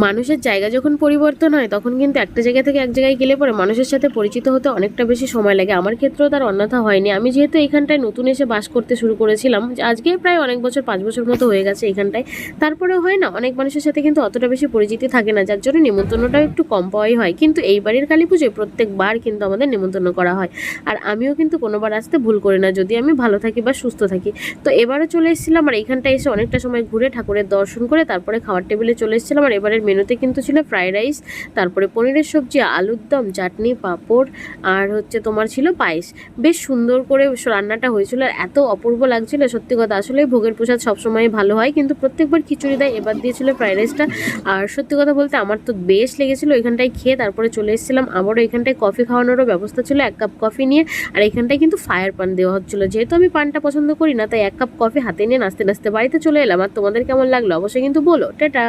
মানুষের জায়গা যখন পরিবর্তন হয় তখন কিন্তু একটা জায়গা থেকে এক জায়গায় গেলে পরে মানুষের সাথে পরিচিত হতে অনেকটা বেশি সময় লাগে। আমার ক্ষেত্রেও তার অন্যথা হয়নি। আমি যেহেতু এখানটায় নতুন এসে বাস করতে শুরু করেছিলাম, আজকে প্রায় অনেক বছর 5 বছর মতো হয়ে গেছে এখানটায়। তারপরেও হয় না, অনেক মানুষের সাথে কিন্তু অতটা বেশি পরিচিতি থাকে না, যার জন্য নিমন্ত্রণটাও একটু কম পাওয়াই হয়। কিন্তু এইবারের কালী পুজোয় প্রত্যেকবার কিন্তু আমাদের নিমন্ত্রণ করা হয়। আর আমিও কিন্তু কোনোবার আসতে ভুল করি না, যদি আমি ভালো থাকি বা সুস্থ থাকি। তো এবারও চলে এসেছিলাম, আর এইখানটায় এসে অনেকটা সময় ঘুরে ঠাকুরের দর্শন করে তারপরে খাওয়ার টেবিলে চলে এসেছিলাম। আর এবারের মেনুতে কিন্তু ছিল ফ্রাইড রাইস, তারপরে পনিরের সবজি, আলুর দম, চাটনি, পাঁপড়, আর হচ্ছে তোমার ছিল পায়েস। বেশ সুন্দর করে রান্নাটা হয়েছিল, আর এত অপূর্ব লাগছিল সত্যি কথা। আসলে ভোগের প্রসাদ সবসময় ভালো হয়, কিন্তু প্রত্যেকবার খিচুড়ি দেয়, এবার দিয়েছিল ফ্রাইড রাইসটা। আর সত্যি কথা বলতে আমার তো বেশ লেগেছিল এখানটায় খেয়ে। তারপরে চলে এসেছিলাম আবারও এখানটায় কফি খাওয়ানোরও ব্যবস্থা ছিল, 1 কাপ কফি নিয়ে। আর এখানটায় কিন্তু ফায়ার পান দেওয়া হচ্ছিলো, যেহেতু আমি পানটা পছন্দ করি না, তাই 1 কাপ কফি হাতে নিয়ে নাচতে নাচতে বাড়িতে চলে এলাম। আর তোমাদের কেমন লাগলো অবশ্যই কিন্তু বলো। টাটা।